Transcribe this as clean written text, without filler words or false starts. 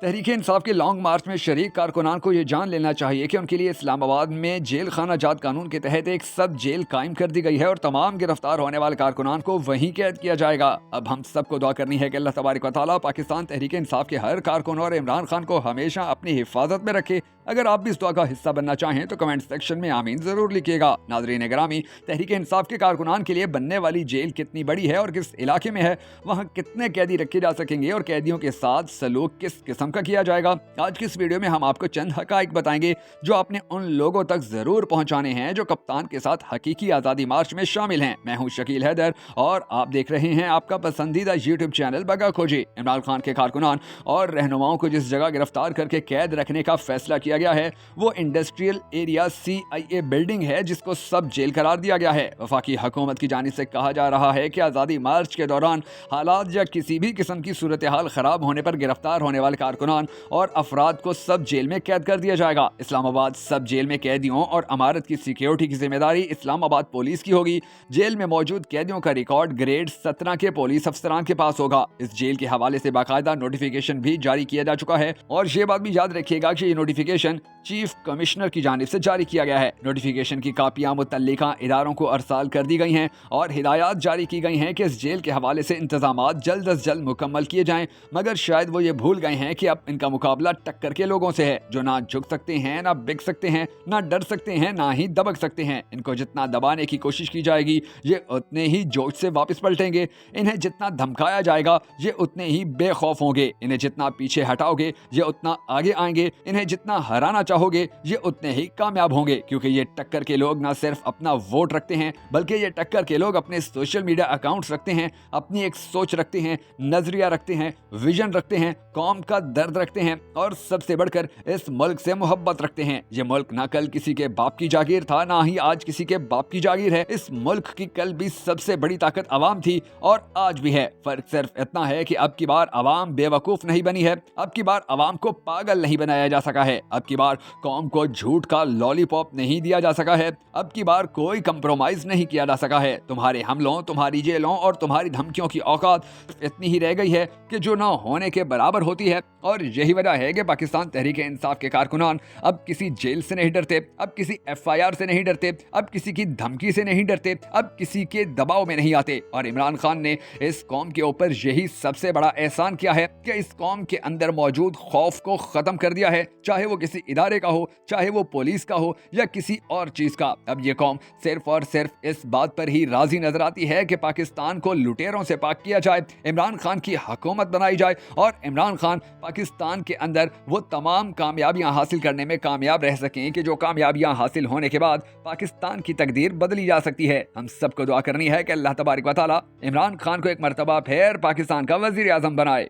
तहरीक इंसाफ के लॉन्ग मार्च में शरीक कारकुनान को ये जान लेना चाहिए कि उनके लिए इस्लामाबाद में जेल खाना जात कानून के तहत एक सब जेल कायम कर दी गई है और तमाम गिरफ्तार होने वाले कारकुनान को वहीं कैद किया जाएगा। अब हम सबको दुआ करनी है कि अल्लाह तबारक व तआला पाकिस्तान तहरीक इंसाफ के हर कारकुन और इमरान खान को हमेशा अपनी हिफाजत में रखे। अगर आप भी इस दुआ का हिस्सा बनना चाहें तो कमेंट सेक्शन में आमीन जरूर लिखिएगा। नाज़रीन ग्रामी, तहरीक इंसाफ के कारकुनान के लिए बनने वाली जेल कितनी बड़ी है और किस इलाके में है, वहाँ कितने कैदी रखे जा सकेंगे और कैदियों के साथ सलूक किस किस्म का किया जाएगा, आज की इस वीडियो में हम आपको चंद हकाइक बताएंगे जो आपने उन लोगों तक जरूर पहुंचाने हैं जो कप्तान के साथ हकीकी आज़ादी मार्च में शामिल हैं। मैं हूं शकील हैदर और आप देख रहे हैं आपका पसंदीदा यूट्यूब चैनल बगा खोजी। इमरान खान के कारकुनान और रहनुमाओं को जिस जगह गिरफ्तार करके कैद रखने का फैसला किया गया है वो इंडस्ट्रियल एरिया CIA बिल्डिंग है, जिसको सब जेल करार दिया गया है। वफाकी हुकूमत की जानिब से कहा जा रहा है कि आज़ादी मार्च के दौरान हालात या किसी भी किस्म की सूरत हाल खराब होने पर गिरफ्तार होने वाले कारकुनान और अफराद को सब जेल में कैद कर दिया जाएगा। इस्लामाबाद सब जेल में कैदियों और अमारत की सिक्योरिटी की जिम्मेदारी इस्लामाबाद पुलिस की होगी। जेल में मौजूद कैदियों का रिकॉर्ड ग्रेड 17 के पुलिस अफसरान के पास होगा। इस जेल के हवाले से बाकायदा नोटिफिकेशन भी जारी किया जा चुका है और ये बात भी याद रखिएगा कि ये नोटिफिकेशन चीफ कमिश्नर की जानिब से जारी किया गया है। नोटिफिकेशन की कापियां मुतल्लिका इदारों को अरसाल कर दी गई हैं और हिदायत जारी की गई हैं कि इस जेल के हवाले से इंतजामात जल्द अज जल्द मुकम्मल किए जाएं, मगर शायद वो ये भूल गए हैं कि अब इनका मुकाबला टक्कर के लोगों से है जो ना झुक सकते हैं, ना बिक सकते हैं, ना डर सकते हैं, ना ही दबक सकते हैं। इनको जितना दबाने की कोशिश की जाएगी ये उतने ही जोश से वापस पलटेंगे। इन्हें जितना धमकाया जाएगा ये उतने ही बेखौफ होंगे। इन्हें जितना पीछे हटाओगे ये उतना आगे आएंगे। इन्हें जितना हराना चाहोगे ये उतने ही कामयाब होंगे, क्योंकि ये टक्कर के लोग ना सिर्फ अपना वोट रखते हैं बल्कि ये टक्कर के लोग अपने सोशल मीडिया अकाउंट्स रखते हैं, अपनी एक सोच रखते हैं, नजरिया रखते हैं, विजन रखते हैं, कौम का दर्द रखते हैं और सबसे बढ़कर इस मुल्क से मोहब्बत रखते हैं। ये मुल्क ना कल किसी के बाप की जागीर था, ना ही आज किसी के बाप की जागीर है। इस मुल्क की कल भी सबसे बड़ी ताकत अवाम थी और आज भी है। फर्क सिर्फ इतना है कि अब की बार अवाम बेवकूफ नहीं बनी है, अब की बार अवाम को पागल नहीं बनाया जा सका है, अब की बार कौम को झूठ का लॉलीपॉप नहीं दिया जा सका है, अब की बार कोई कंप्रोमाइज नहीं किया जा सका है। तुम्हारे हमलों, तुम्हारी जेलों और तुम्हारी धमकियों की औकात इतनी ही रह गई है कि जो ना होने के बराबर होती है। और यही वजह है कि पाकिस्तान तहरीक इंसाफ के कारकुनान अब किसी जेल से नहीं डरते, अब किसी FIR से नहीं डरते, अब किसी की धमकी से नहीं डरते, अब किसी के दबाव में नहीं आते। और इमरान खान ने इस कौम के ऊपर यही सबसे बड़ा एहसान किया है कि इस कौम के अंदर मौजूद खौफ को खत्म कर दिया है, चाहे वो किसी इदारे का हो, चाहे वो पुलिस का हो या किसी और चीज का। अब ये कौम सिर्फ और सिर्फ इस बात पर ही राजी नजर आती है कि पाकिस्तान को लुटेरों से पाक किया जाए, इमरान खान की हुकूमत बनाई जाए और इमरान खान पाकिस्तान के अंदर वो तमाम कामयाबियां हासिल करने में कामयाब रह सकें कि जो कामयाबियां हासिल होने के बाद पाकिस्तान की तकदीर बदली जा सकती है। हम सबको दुआ करनी है कि अल्लाह तबारक व तआला इमरान खान को एक मरतबा फिर पाकिस्तान का वजीर आजम बनाए।